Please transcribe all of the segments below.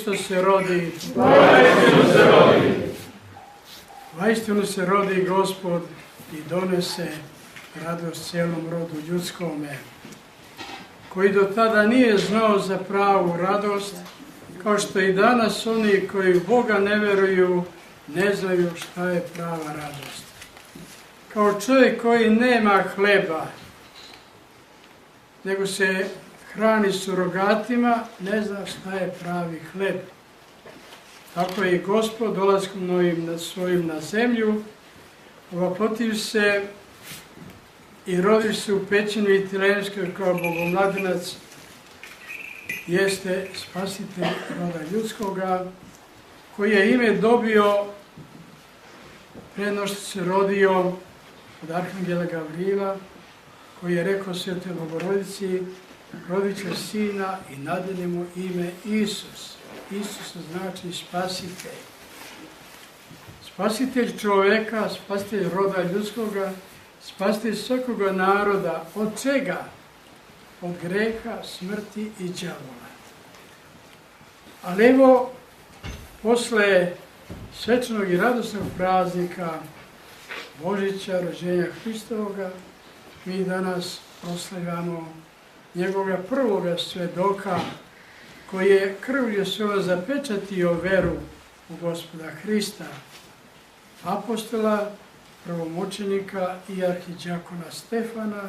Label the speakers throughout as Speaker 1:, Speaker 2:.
Speaker 1: Hristos se rodi.
Speaker 2: Vaistinu se rodi.
Speaker 1: Vaistinu se rodi Gospod i donese radost cijelom rodu ljudskome, koji do tada nije znao za pravu radost, kao što i danas oni koji u Boga ne veruju, ne znaju šta je prava radost. Kao čovjek koji nema hleba, nego se hrani surogatima, ne zna šta je pravi hleb. Tako je i Gospod dolaskom novim svojim na zemlju, ovapotiv se i rodi se u pećini Vitilemskoj kao bogomladinac, jeste spasitelj roda ljudskoga, koji je ime dobio prije no što se rodio od arhangela Gavrila, koji je rekao Svetoj Bogorodici, rodit će sina i nadane mu ime Isus. Isus znači spasitelj. Spasitelj čovjeka, spasitelj roda ljudskoga, spasitelj svakoga naroda. Od čega? Od greha, smrti i đavola. Ali evo, posle svečanog i radosnog praznika Božića, rođenja Hristovoga, mi danas proslavljamo njegovoga prvoga svedoka, koji je krvlju svoje zapečatio veru u Gospoda Hrista, apostola, prvomučenika i arhidjakona Stefana,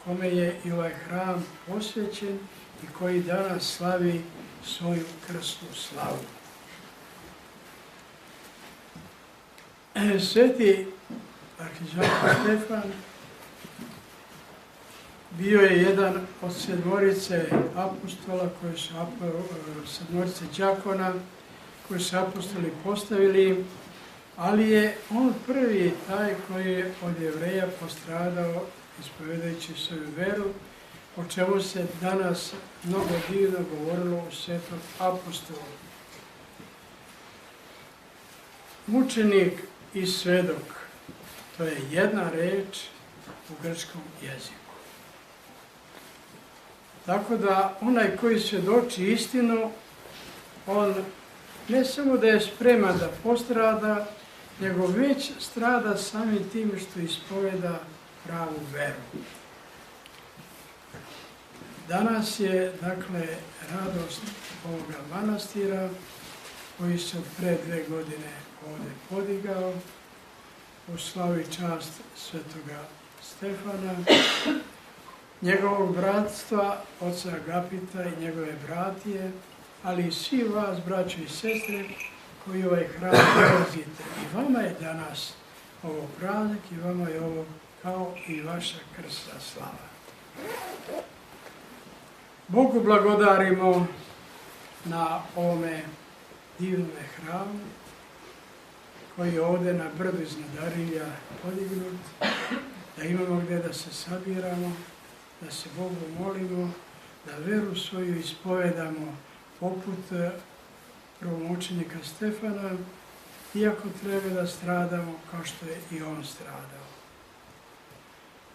Speaker 1: kome je i ovaj hram posvećen i koji danas slavi svoju krsnu slavu. Sveti arhidjakon Stefan bio je jedan od sedmorice apostola, sedmorice đakona, koji su apostoli postavili, ali je on prvi taj koji je od Jevreja postradao ispovedajući svoju veru, o čemu se danas mnogo divno govorilo u Svetom apostolu. Mučenik i svedok, to je jedna reč u grčkom jeziku. Tako da onaj koji svjedoči istinu, on ne samo da je spreman da postrada, nego već strada samim tim što ispoveda pravu veru. Danas je, dakle, radost ovoga manastira, koji se od pre 2 godine ovdje podigao, u slavu i čast svetoga Stefana, njegovog bratstva, oca Agapita i njegove bratije, ali i svi vas, braćo i sestre, koji ovaj hram dolazite. I vama je danas ovo praznik i vama je ovo kao i vaša krsna slava. Bogu blagodarimo na ovome divnome hramu, koji je ovdje na brdu iznad Arilja podignut, da imamo gdje da se sabiramo, da se Bogu molimo, da veru svoju ispovedamo poput prvomučenika Stefana, iako treba da stradamo kao što je i on stradao.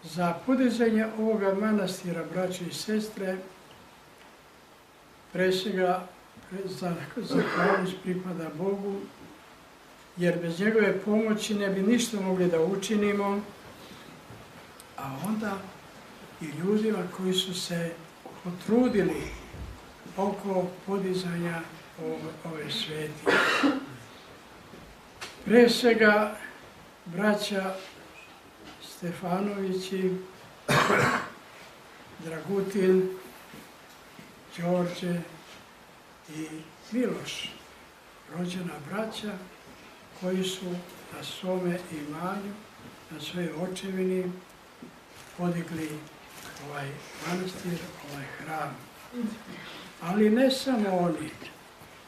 Speaker 1: Za podizanje ovoga manastira, braće i sestre, pre svega zahvalnost pripada Bogu, jer bez njegove pomoći ne bi ništa mogli da učinimo, a onda i ljudima koji su se potrudili oko podizanja ove svetije. Pre svega, braća Stefanovići, Dragutin, Đorđe i Miloš, rođena braća, koji su na svome imanju, na svojoj očevini podigli ovaj manastir, ovaj hram. Ali ne samo oni,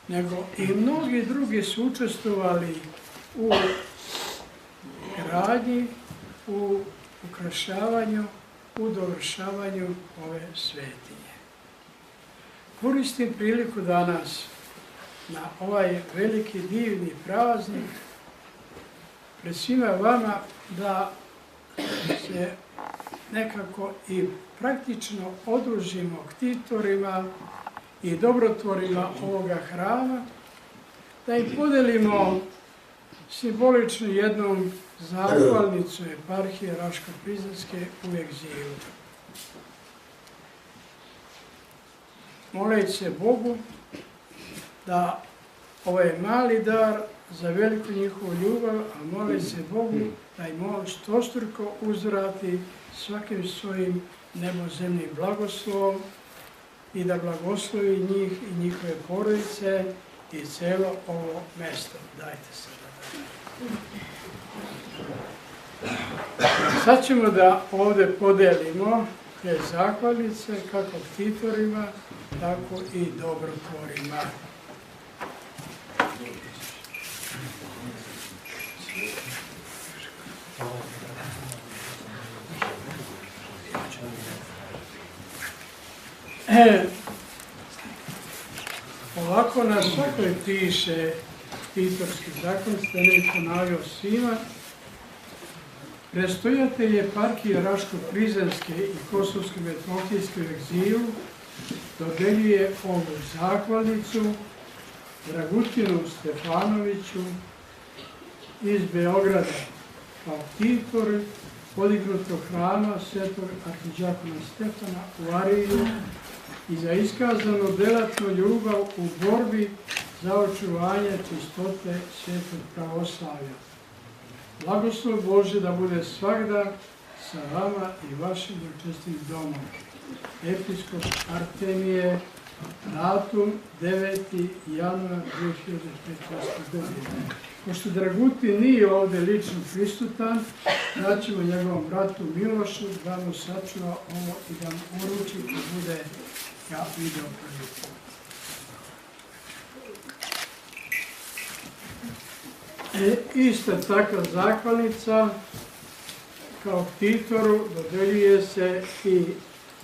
Speaker 1: nego i mnogi drugi su učestvovali u gradnji, u ukrašavanju, u dovršavanju ove svetinje. Koristim priliku danas na ovaj veliki divni praznik pred svima vama da se nekako i praktično odružimo ktitorima i dobrotvorima ovoga hrama, da im podelimo simbolično jednom zahvalnicu eparhije Raško-Prizrenske u egzilu. Moleći se Bogu da ovaj mali dar za veliku njihovu ljubav, a moleći se Bogu da im on stostruko uzvrati svakim svojim nebozemnim blagoslovom i da blagoslovi njih i njihove porodice i celo ovo mesto. Dajte se da. Sad ćemo da ovde podelimo te zahvalnice kako ktitorima, tako i dobrotvorima. Ovako na svakoj piše ktitorski zakon, ste ne ponavljao svima. Prestojatelj eparhije Raško-Prizrenske i Kosovsko-Metohijske u egzilu dodeljuje ovu zahvalnicu Dragutinu Stefanoviću iz Beograda kao ktitor podignutog hrama Svetog arhidijakona Stefana u Ariju i za iskazanu delatnu ljubav u borbi za očuvanje čistote Svetog pravoslavlja. Blagoslov Bože da bude svagda sa vama i vašim čestim domom. Episkop Artemije, datum 9. januar 2015. godine. Pošto Dragutin nije ovde lično prisutan, daćemo njegovom bratu Milošu da mu sačuva ovo i da mu uruči da bude ja video priliku. Ista takva zahvalnica kao ktitoru dodeljuje se i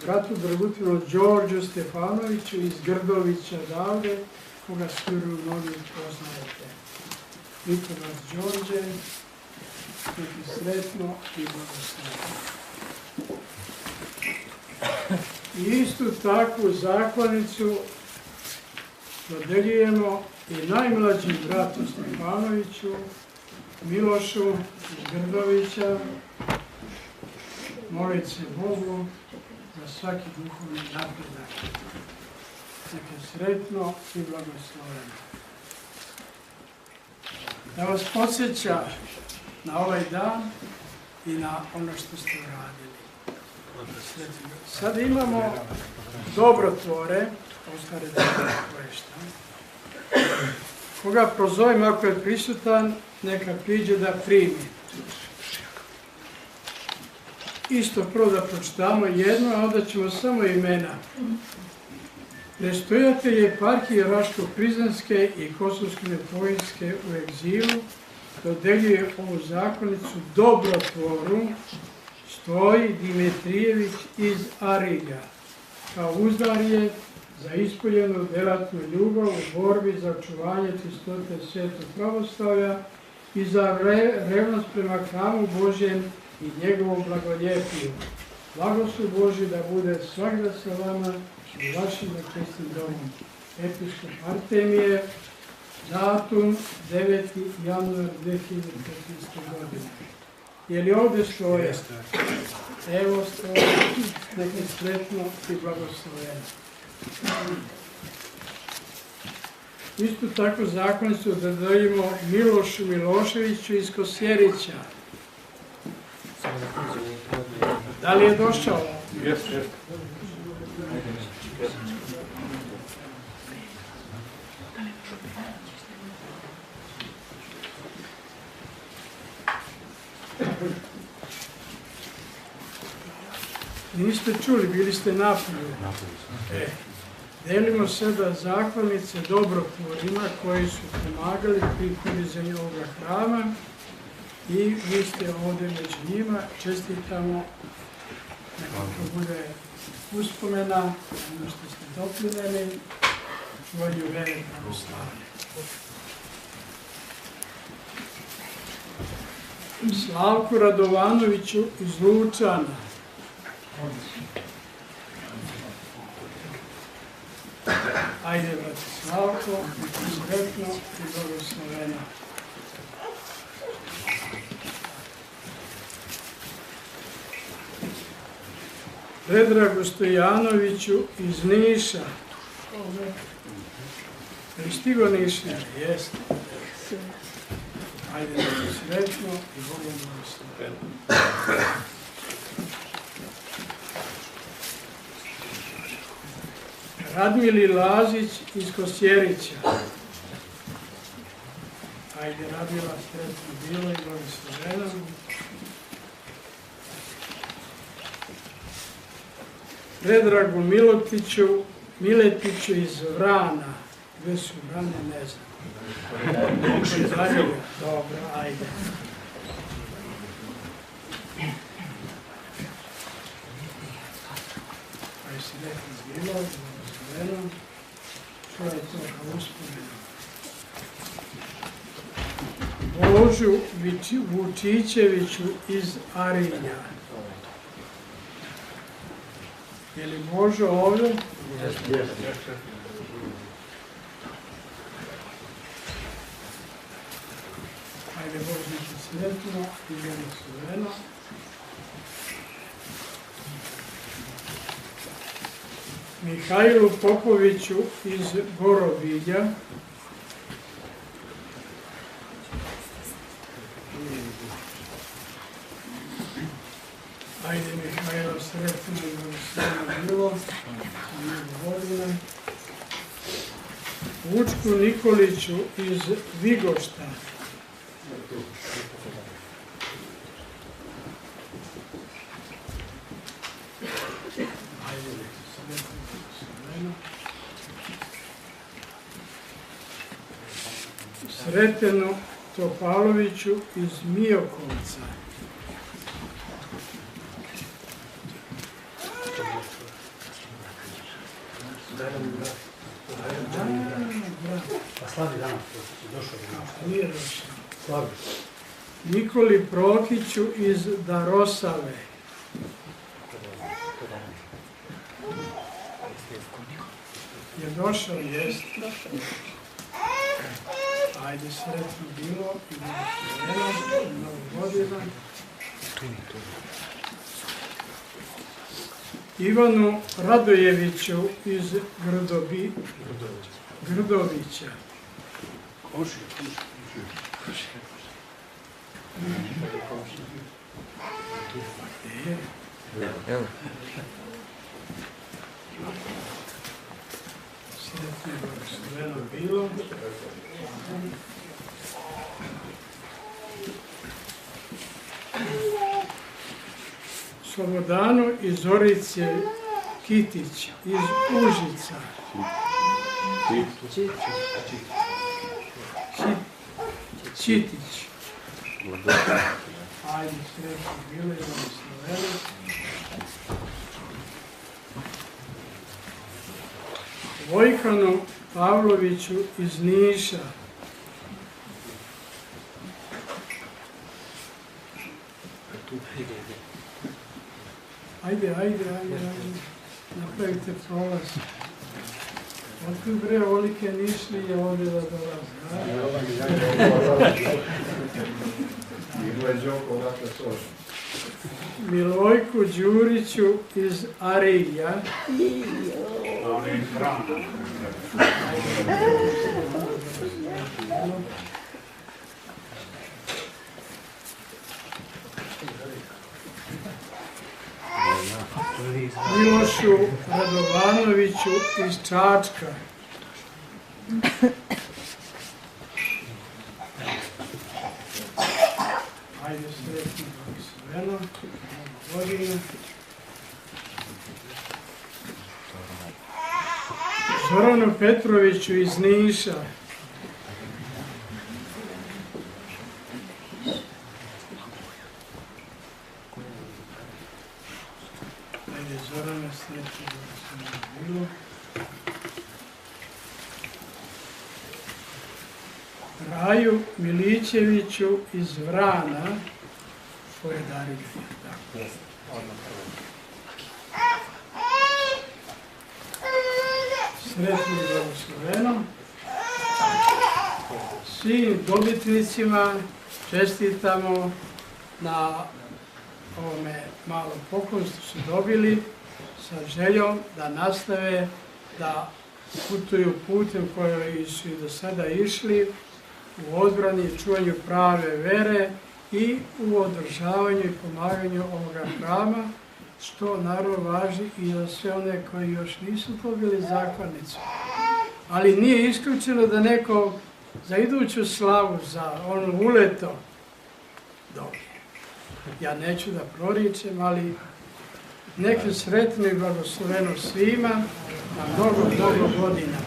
Speaker 1: bratu Dragutinu Đorđu Stefanoviću iz Grdovića davde, koga sigurno mnogi poznajete. Vidim vas Đorđe, neki sretno i blagoslavno. I istu takvu zahvalnicu dodeljujemo i najmlađim bratu Stefanoviću, Milošu iz Grdovića, molit se Bogu za svaki duhovni napredak. Neka sretno i blagosloveno. Da vas podsjeća na ovaj dan i na ono što ste uradili. Sad imamo dobrotvore, ostare dobrotvore šta. Koga prozovem ako je prisutan, neka priđe da primi. Isto prvo da pročitamo jedno, a onda ćemo samo imena. Prestojatelj eparhije Raško-Prizrenske i Kosovsko-Metohijske u egzilu dodeljuje ovu zahvalnicu dobrotvoru Stoji Dimitrijević iz Arilja, kao uzdarje za ispoljenu delatnu ljubav u borbi za očuvanje čistote Svetog pravoslavlja i za revnost prema hramu Božjem i njegovom blagoljepiju. Blagoslov Božji da bude svagda sa vama i vašim čestim domom. Episkop Artemije, datum 9. januar 2015. godine. Je li ovde stoje? Evo stoje, neka sretno i blagosloveno. Isto tako zahvalnicu dodeljujemo Milošu Miloševiću iz Kosjerića. Da li je došao?
Speaker 2: Jeste.
Speaker 1: Niste čuli, bili ste napolju. Delimo sada zahvalnice dobrotvorima koji su pomagali pri podizanju ovoga hrama i vi ste ovde među njima. Čestitamo, neka to bude uspomena, ono što ste doprineli, čuvanju vere pravoslavlja. Slavku Radovanoviću iz Lučana. Ajde, brate Slavko, sretno i blagosloveno. Predragu Stojanoviću iz Niša. Je li stigo Niša? Jeste. Ajde, brate, sretno i Bogom blagosloveno. Radmili Lazić iz Kosjerića. Ajde, Radmila, sretno bilo i blagosloveno. Predragu Miletiću iz Vrana. Gde su Vrane, ne znam. Dobro, ajde. Ajde si nekaj zbilo, blagosloveno. Što je to kao uspomenu? Božu Vučićeviću iz Arilja. Je li Božo ovdje? Ajde, Božniče sretno i blagosloveno. Mihajlu Popoviću iz Gorobilja. Ajde, Mihajlo, sretno i blagosloveno bilo. Godina. Vučku Nikoliću iz Vigošta. Ajde, sretno i blagosloveno. Sretenu Topaloviću iz Miokovca.
Speaker 3: Slavi danas, došao je.
Speaker 1: Nije došao.
Speaker 3: Slavi.
Speaker 1: Nikoli Prokiću iz Darosave. Je došao, jest. Ajde, sretno bilo i blagosloveno, Novu godinu. Ivanu Radojeviću iz Grdovića. Sretno i blagosloveno bilo. Slobodanu iz Zorice Kitić iz Užica. Čitić. Ajde, sretno bilo i blagosloveno. Vojkanu Pavloviću iz Niša. Ajde, napravite prolaz. Otkud bre olike Nišlije ovdje da dolaze? Milojku Đuriću iz Arilja. Milošu Radovanoviću iz Čačka. Ajde, sretno, blagosloveno, Novu godinu. Zoranu Petroviću iz Niša. Ajde, Zorana, sretno, blagosloveno bilo. Raju Milićeviću iz Vrana, koje darili. sretno i blagosloveno. Svim dobitnicima čestitamo na ovome malom poklonu što su dobili, sa željom da nastave da putuju putem koji su i do sada išli u odbrani i čuvanju prave vere i u održavanju i pomaganju ovoga hrama, što naravno važi i za sve one koji još nisu dobili zakladnicu. Ali nije isključeno da neko za iduću slavu, za ono uleto, dobije. Ja neću da proričem, ali neke sretno i blagosloveno svima na mnogo godina.